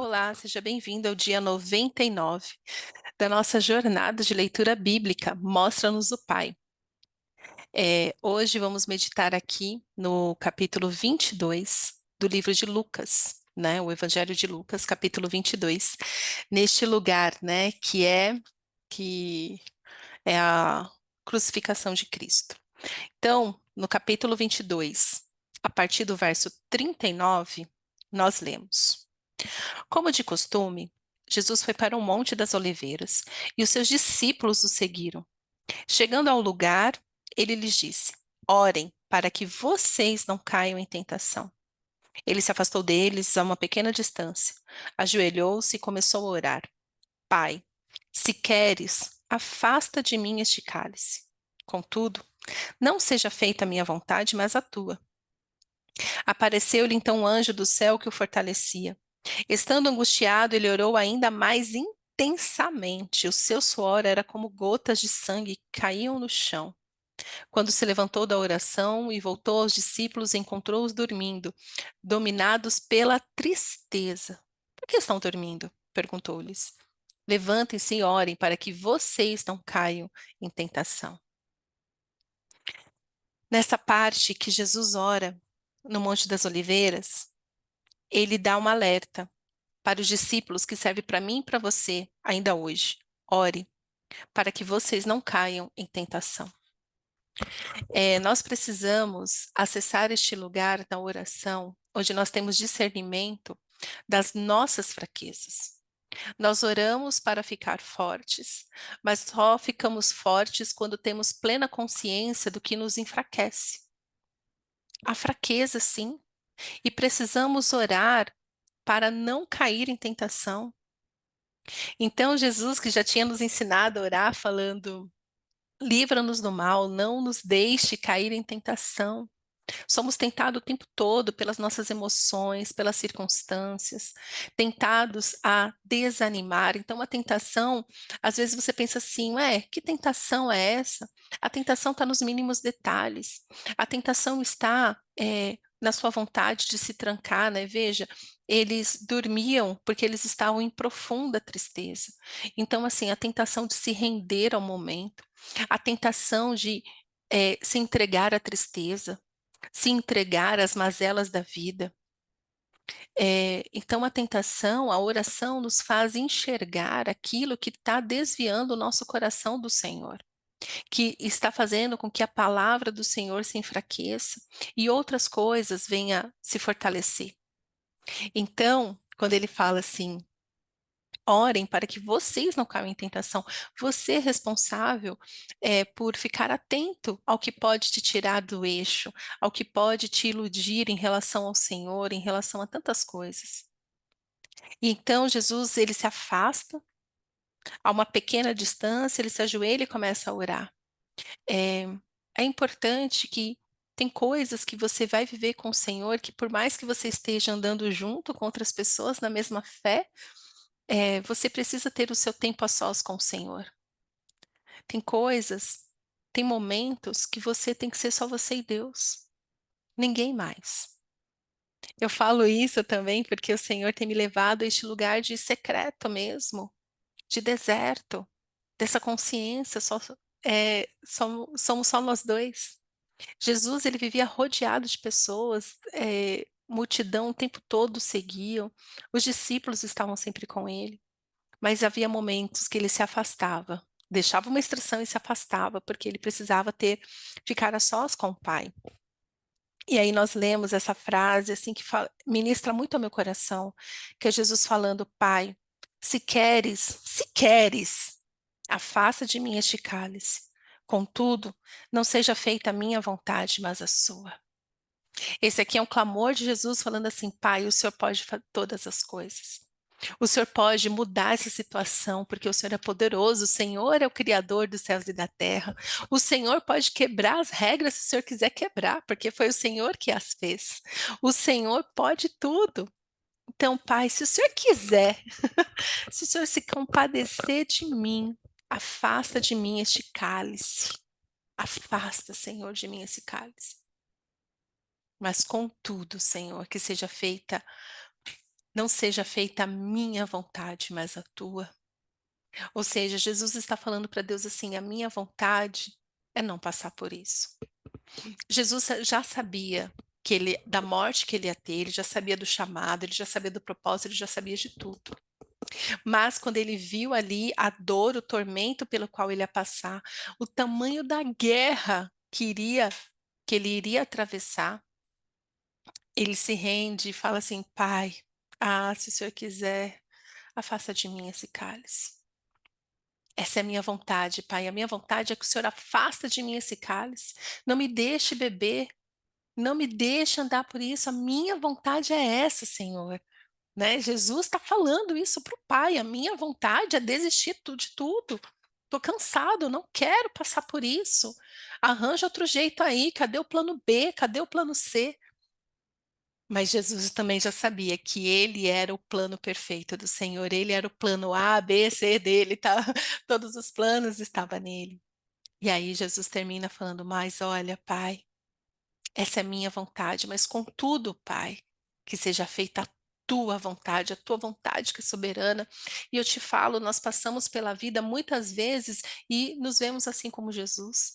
Olá, seja bem-vindo ao dia 99 da nossa jornada de leitura bíblica, Mostra-nos o Pai. Hoje vamos meditar aqui no capítulo 22 do livro de Lucas, né, o Evangelho de Lucas, capítulo 22, neste lugar, né, que é a crucificação de Cristo. Então, no capítulo 22, a partir do verso 39, nós lemos: Como de costume, Jesus foi para o Monte das Oliveiras e os seus discípulos o seguiram. Chegando ao lugar, ele lhes disse: Orem para que vocês não caiam em tentação. Ele se afastou deles a uma pequena distância, ajoelhou-se e começou a orar: Pai, se queres, afasta de mim este cálice. Contudo, não seja feita a minha vontade, mas a tua. Apareceu-lhe então um anjo do céu que o fortalecia. Estando angustiado, ele orou ainda mais intensamente. O seu suor era como gotas de sangue que caíam no chão. Quando se levantou da oração e voltou aos discípulos, encontrou-os dormindo, dominados pela tristeza. Por que estão dormindo? Perguntou-lhes. Levantem-se e orem para que vocês não caiam em tentação. Nessa parte que Jesus ora no Monte das Oliveiras, ele dá um alerta para os discípulos que serve para mim e para você ainda hoje. Ore para que vocês não caiam em tentação. Nós precisamos acessar este lugar da oração, onde nós temos discernimento das nossas fraquezas. Nós oramos para ficar fortes, mas só ficamos fortes quando temos plena consciência do que nos enfraquece. A fraqueza, sim, e precisamos orar para não cair em tentação. Então, Jesus, que já tinha nos ensinado a orar, falando: livra-nos do mal, não nos deixe cair em tentação. Somos tentados o tempo todo pelas nossas emoções, pelas circunstâncias, tentados a desanimar. Então, a tentação, às vezes você pensa assim, ué, que tentação é essa? A tentação está nos mínimos detalhes. A tentação está na sua vontade de se trancar, né? Veja, eles dormiam porque eles estavam em profunda tristeza. Então, assim, a tentação de se render ao momento, a tentação de se entregar à tristeza, se entregar às mazelas da vida. Então, a tentação, a oração nos faz enxergar aquilo que está desviando o nosso coração do Senhor, que está fazendo com que a palavra do Senhor se enfraqueça e outras coisas venham se fortalecer. Então, quando ele fala assim, orem para que vocês não caiam em tentação. Você é responsável por ficar atento ao que pode te tirar do eixo, ao que pode te iludir em relação ao Senhor, em relação a tantas coisas. E então Jesus, ele se afasta a uma pequena distância, ele se ajoelha e começa a orar. É, é importante que tem coisas que você vai viver com o Senhor que por mais que você esteja andando junto com outras pessoas na mesma fé, você precisa ter o seu tempo a sós com o Senhor. Tem coisas, tem momentos que você tem que ser só você e Deus, ninguém mais. Eu falo isso também porque o Senhor tem me levado a este lugar de secreto mesmo, de deserto, dessa consciência, somos só nós dois. Jesus, ele vivia rodeado de pessoas, multidão o tempo todo seguiam, os discípulos estavam sempre com ele. Mas havia momentos que ele se afastava, deixava uma instrução e se afastava, porque ele precisava ficar a sós com o Pai. E aí nós lemos essa frase assim que ministra muito ao meu coração, que é Jesus falando: Pai, se queres, afasta de mim este cálice. Contudo, não seja feita a minha vontade, mas a sua. Esse aqui é um clamor de Jesus falando assim: Pai, o Senhor pode fazer todas as coisas. O Senhor pode mudar essa situação, porque o Senhor é poderoso, o Senhor é o Criador dos céus e da terra. O Senhor pode quebrar as regras se o Senhor quiser quebrar, porque foi o Senhor que as fez. O Senhor pode tudo. Então, Pai, se o Senhor quiser, se o Senhor se compadecer de mim, afasta de mim este cálice. Afasta, Senhor, de mim esse cálice. Mas contudo, Senhor, que seja feita Não seja feita a minha vontade, mas a tua. Ou seja, Jesus está falando para Deus assim: a minha vontade é não passar por isso. Jesus já sabia que ele, da morte que ele ia ter, ele já sabia do chamado, ele já sabia do propósito, ele já sabia de tudo. Mas quando ele viu ali a dor, o tormento pelo qual ele ia passar, o tamanho da guerra que ele iria atravessar, ele se rende e fala assim: Pai, se o Senhor quiser, afasta de mim esse cálice. Essa é a minha vontade, Pai. A minha vontade é que o Senhor afasta de mim esse cálice. Não me deixe beber, não me deixe andar por isso. A minha vontade é essa, Senhor. Né? Jesus está falando isso para o Pai. A minha vontade é desistir de tudo. Estou cansado, não quero passar por isso. Arranja outro jeito aí. Cadê o plano B? Cadê o plano C? Mas Jesus também já sabia que ele era o plano perfeito do Senhor. Ele era o plano A, B, C dele, tá? Todos os planos estavam nele. E aí Jesus termina falando: Mas olha, Pai, essa é a minha vontade, mas contudo, Pai, que seja feita a tua vontade que é soberana. E eu te falo, nós passamos pela vida muitas vezes e nos vemos assim como Jesus.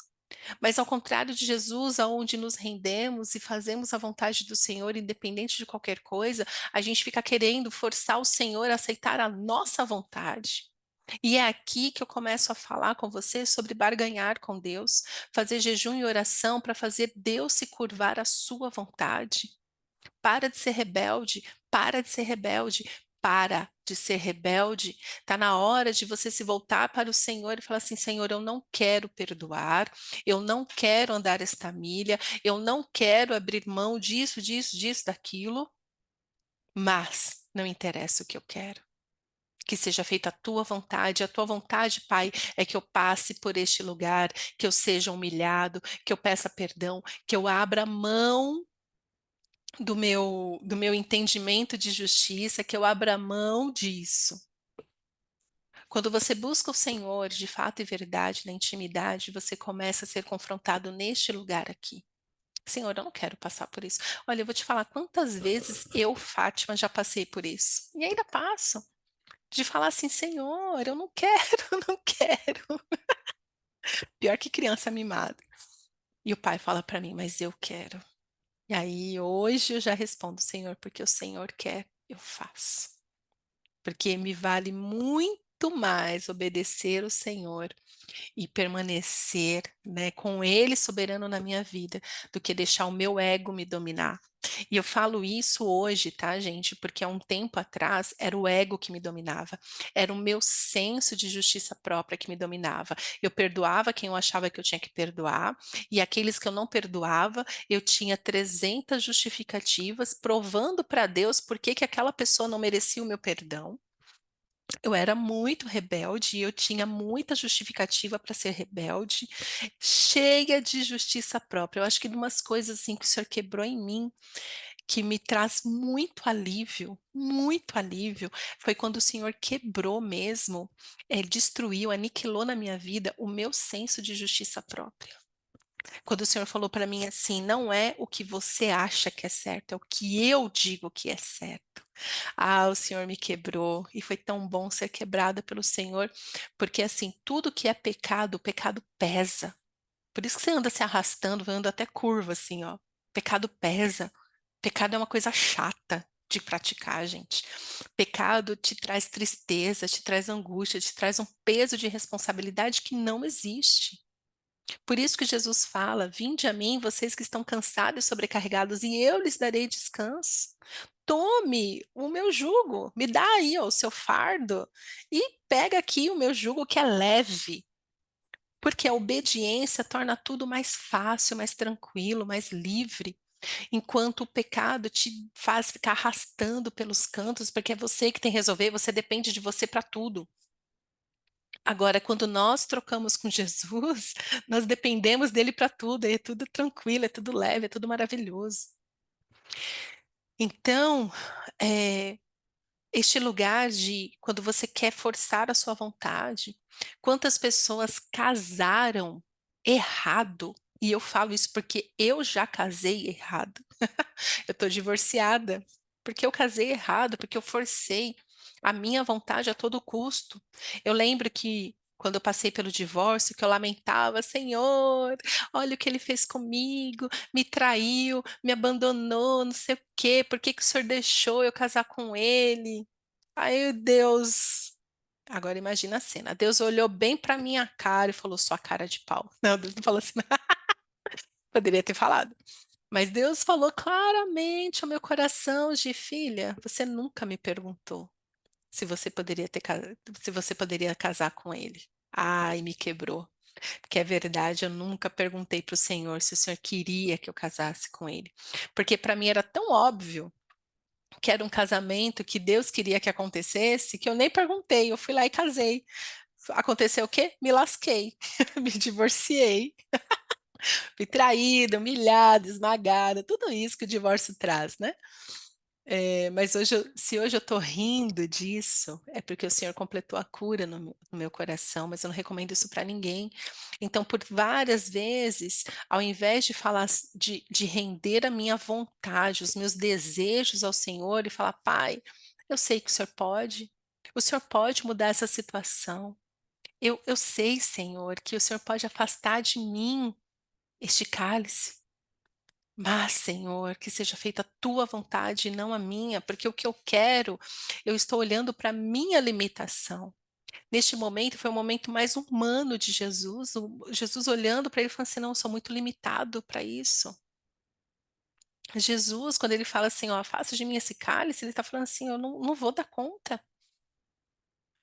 Mas ao contrário de Jesus, aonde nos rendemos e fazemos a vontade do Senhor, independente de qualquer coisa, a gente fica querendo forçar o Senhor a aceitar a nossa vontade. E é aqui que eu começo a falar com você sobre barganhar com Deus, fazer jejum e oração para fazer Deus se curvar à sua vontade. Para de ser rebelde, para de ser rebelde, para de ser rebelde. Está na hora de você se voltar para o Senhor e falar assim: Senhor, eu não quero perdoar, eu não quero andar esta milha, eu não quero abrir mão disso, disso, disso, daquilo, mas não interessa o que eu quero. Que seja feita a tua vontade, Pai, é que eu passe por este lugar, que eu seja humilhado, que eu peça perdão, que eu abra mão do meu entendimento de justiça, que eu abra mão disso. Quando você busca o Senhor de fato e verdade na intimidade, você começa a ser confrontado neste lugar aqui. Senhor, eu não quero passar por isso. Olha, eu vou te falar quantas vezes eu, Fátima, já passei por isso. E ainda passo. De falar assim, Senhor, eu não quero, eu não quero. Pior que criança mimada. E o pai fala para mim, mas eu quero. E aí hoje eu já respondo, Senhor, porque o Senhor quer, eu faço. Porque me vale muito mais obedecer o Senhor e permanecer, né, com Ele soberano na minha vida, do que deixar o meu ego me dominar. E eu falo isso hoje, tá, gente? Porque há um tempo atrás era o ego que me dominava, era o meu senso de justiça própria que me dominava. Eu perdoava quem eu achava que eu tinha que perdoar, e aqueles que eu não perdoava, eu tinha 300 justificativas provando para Deus por que que aquela pessoa não merecia o meu perdão. Eu era muito rebelde e eu tinha muita justificativa para ser rebelde, cheia de justiça própria. Eu acho que de umas coisas assim que o Senhor quebrou em mim, que me traz muito alívio, foi quando o Senhor quebrou mesmo, destruiu, aniquilou na minha vida o meu senso de justiça própria. Quando o Senhor falou para mim assim, não é o que você acha que é certo, é o que eu digo que é certo. O Senhor me quebrou e foi tão bom ser quebrada pelo Senhor, porque assim, tudo que é pecado, o pecado pesa. Por isso que você anda se arrastando, anda até curva assim, ó. Pecado pesa. Pecado é uma coisa chata de praticar, gente. Pecado te traz tristeza, te traz angústia, te traz um peso de responsabilidade que não existe. Por isso que Jesus fala: Vinde a mim, vocês que estão cansados e sobrecarregados, e eu lhes darei descanso. Tome o meu jugo, me dá aí ó, o seu fardo e pega aqui o meu jugo que é leve, porque a obediência torna tudo mais fácil, mais tranquilo, mais livre, enquanto o pecado te faz ficar arrastando pelos cantos, porque é você que tem que resolver, você depende de você para tudo. Agora, quando nós trocamos com Jesus, nós dependemos dele para tudo, é tudo tranquilo, é tudo leve, é tudo maravilhoso. Então, é, este lugar de quando você quer forçar a sua vontade, quantas pessoas casaram errado? E eu falo isso porque eu já casei errado. Eu estou divorciada. porque eu casei errado, porque eu forcei a minha vontade a todo custo. Eu lembro que quando eu passei pelo divórcio, que eu lamentava: "Senhor, olha o que ele fez comigo, me traiu, me abandonou, não sei o quê, por que que o Senhor deixou eu casar com ele?". Aí Deus agora imagina a cena, Deus olhou bem para minha cara e falou: "Sua cara de pau". Não, Deus não falou assim, poderia ter falado. Mas Deus falou claramente ao meu coração de: "Filha, você nunca me perguntou se você poderia ter ca se você poderia casar com ele". Ai, me quebrou, porque é verdade, eu nunca perguntei para o Senhor se o Senhor queria que eu casasse com ele, porque para mim era tão óbvio que era um casamento que Deus queria que acontecesse, que eu nem perguntei, eu fui lá e casei. Aconteceu o quê? Me lasquei, me divorciei. Fui traída, humilhada, esmagada, tudo isso que o divórcio traz, né. Mas se hoje eu tô rindo disso, é porque o Senhor completou a cura no meu coração, mas eu não recomendo isso para ninguém. Então, por várias vezes, ao invés de falar de render a minha vontade, os meus desejos ao Senhor e falar: "Pai, eu sei que o Senhor pode mudar essa situação. Eu sei, Senhor, que o Senhor pode afastar de mim este cálice. Mas, Senhor, que seja feita a tua vontade e não a minha, porque o que eu quero, eu estou olhando para a minha limitação. Neste momento, foi o momento mais humano de Jesus, Jesus olhando para ele e falando assim: não, eu sou muito limitado para isso. Jesus, quando ele fala assim, ó, afasta de mim esse cálice, ele está falando assim, eu não vou dar conta.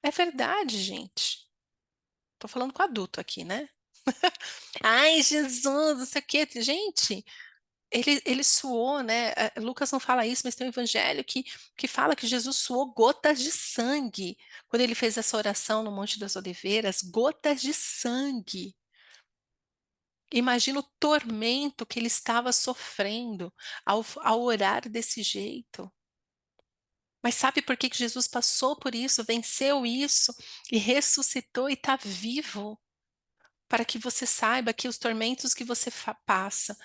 É verdade, gente. Estou falando com adulto aqui, né? Ai, Jesus, não sei o quê. Gente, ele suou, né, Lucas não fala isso, mas tem um evangelho que fala que Jesus suou gotas de sangue, quando ele fez essa oração no Monte das Oliveiras, gotas de sangue. Imagina o tormento que ele estava sofrendo ao orar desse jeito. Mas sabe por que que Jesus passou por isso, venceu isso e ressuscitou e está vivo? Para que você saiba que os tormentos que você passa,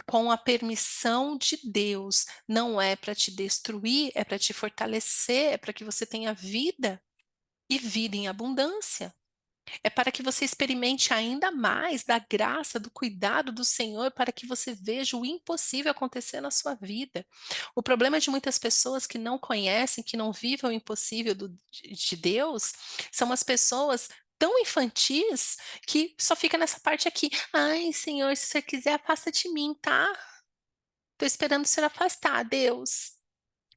com a permissão de Deus, não é para te destruir, é para te fortalecer, é para que você tenha vida e vida em abundância. É para que você experimente ainda mais da graça, do cuidado do Senhor, para que você veja o impossível acontecer na sua vida. O problema de muitas pessoas que não conhecem, que não vivem o impossível de Deus, são as pessoas tão infantis que só fica nessa parte aqui. Ai, Senhor, se o Senhor quiser, afasta de mim, tá? Tô esperando o Senhor afastar, Deus.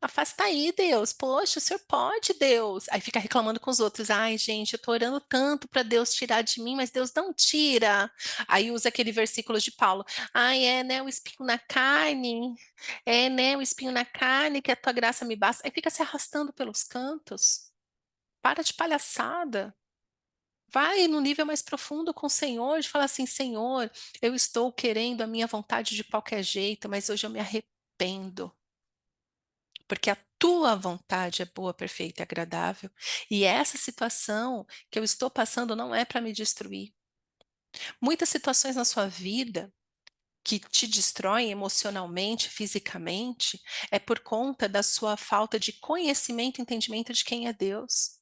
Afasta aí, Deus. Poxa, o Senhor pode, Deus. Aí fica reclamando com os outros. Ai, gente, eu tô orando tanto para Deus tirar de mim, mas Deus não tira. Aí usa aquele versículo de Paulo. Ai, é, né, o espinho na carne. É, né, o espinho na carne, que a tua graça me basta. Aí fica se arrastando pelos cantos. Para de palhaçada. Vai no nível mais profundo com o Senhor, de falar assim: Senhor, eu estou querendo a minha vontade de qualquer jeito, mas hoje eu me arrependo. Porque a tua vontade é boa, perfeita e agradável. E essa situação que eu estou passando não é para me destruir. Muitas situações na sua vida que te destroem emocionalmente, fisicamente, é por conta da sua falta de conhecimento e entendimento de quem é Deus.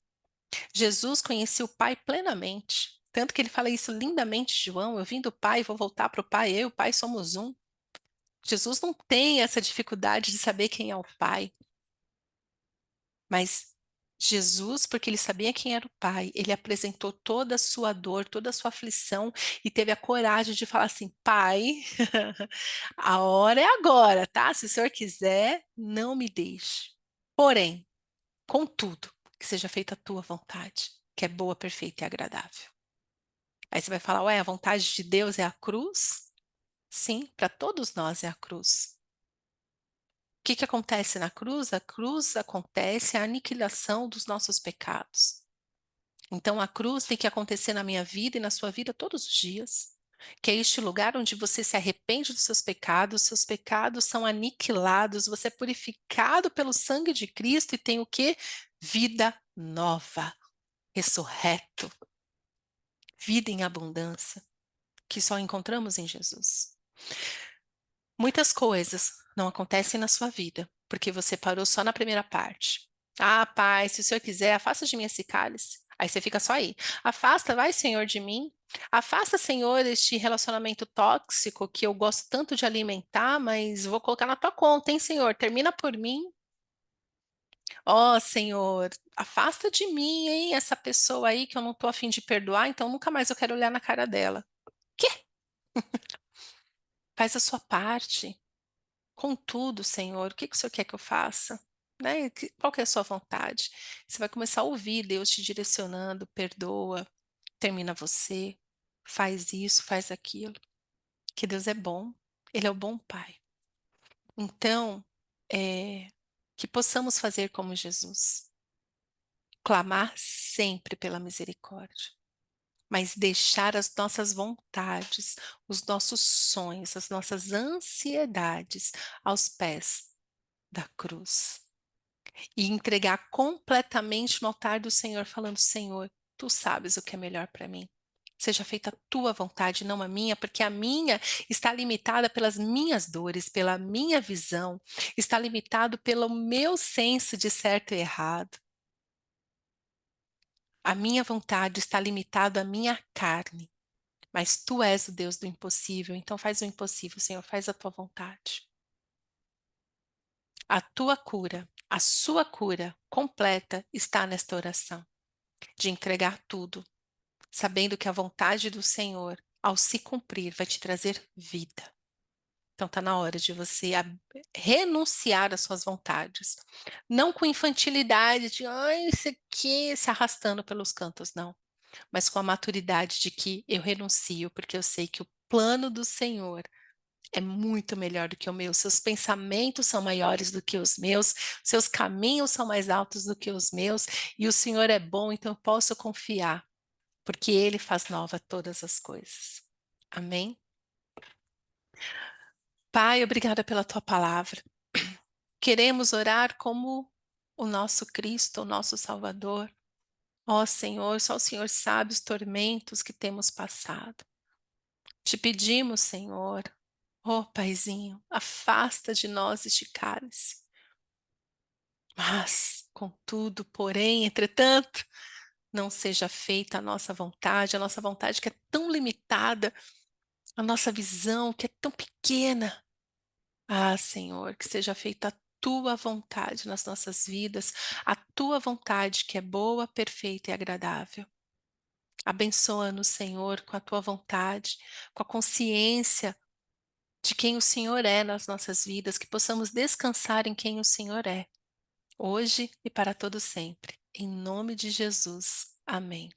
Jesus conhecia o Pai plenamente. Tanto que ele fala isso lindamente, João, eu vim do Pai, vou voltar para o Pai, eu e o Pai somos um. Jesus não tem essa dificuldade de saber quem é o Pai. Mas Jesus, porque ele sabia quem era o Pai, ele apresentou toda a sua dor, toda a sua aflição e teve a coragem de falar assim: Pai, a hora é agora, tá? Se o Senhor quiser, não me deixe. Porém, contudo, que seja feita a tua vontade, que é boa, perfeita e agradável. Aí você vai falar: ué, a vontade de Deus é a cruz? Sim, para todos nós é a cruz. O que que acontece na cruz? A cruz acontece a aniquilação dos nossos pecados. Então a cruz tem que acontecer na minha vida e na sua vida todos os dias. Que é este lugar onde você se arrepende dos seus pecados são aniquilados, você é purificado pelo sangue de Cristo e tem o que? Vida nova, ressurreto, vida em abundância, que só encontramos em Jesus. Muitas coisas não acontecem na sua vida porque você parou só na primeira parte. Ah, Pai, se o Senhor quiser, afasta de mim esse cálice. Aí você fica só aí. Afasta, vai, Senhor, de mim. Afasta, Senhor, este relacionamento tóxico que eu gosto tanto de alimentar, mas vou colocar na tua conta, hein, Senhor? Termina por mim. Ó, Senhor, afasta de mim, hein, essa pessoa aí que eu não tô a fim de perdoar, então nunca mais eu quero olhar na cara dela. Quê? Faz a sua parte. Contudo, Senhor, o que que o Senhor quer que eu faça? Né? Qual que é a sua vontade? Você vai começar a ouvir Deus te direcionando, perdoa, termina você, faz isso, faz aquilo. Que Deus é bom, Ele é o bom Pai. Então, que possamos fazer como Jesus, clamar sempre pela misericórdia, mas deixar as nossas vontades, os nossos sonhos, as nossas ansiedades aos pés da cruz. E entregar completamente no altar do Senhor, falando: Senhor, tu sabes o que é melhor para mim. Seja feita a tua vontade, não a minha, porque a minha está limitada pelas minhas dores, pela minha visão, está limitado pelo meu senso de certo e errado. A minha vontade está limitada à minha carne, mas tu és o Deus do impossível, então faz o impossível, Senhor, faz a tua vontade. A tua cura, a sua cura completa está nesta oração, de entregar tudo, sabendo que a vontade do Senhor, ao se cumprir, vai te trazer vida. Então está na hora de você renunciar às suas vontades. Não com infantilidade, de ai, isso aqui, se arrastando pelos cantos, não. Mas com a maturidade de que eu renuncio, porque eu sei que o plano do Senhor é muito melhor do que o meu. Seus pensamentos são maiores do que os meus, seus caminhos são mais altos do que os meus, e o Senhor é bom, então eu posso confiar, porque Ele faz nova todas as coisas. Amém? Pai, obrigada pela tua palavra. Queremos orar como o nosso Cristo, o nosso Salvador. Ó Senhor, só o Senhor sabe os tormentos que temos passado. Te pedimos, Senhor, ó Paizinho, afasta de nós este cálice. Mas, contudo, porém, entretanto, não seja feita a nossa vontade que é tão limitada, a nossa visão que é tão pequena. Ah, Senhor, que seja feita a tua vontade nas nossas vidas, a tua vontade que é boa, perfeita e agradável. Abençoa-nos, Senhor, com a tua vontade, com a consciência de quem o Senhor é nas nossas vidas, que possamos descansar em quem o Senhor é, hoje e para todo sempre. Em nome de Jesus. Amém.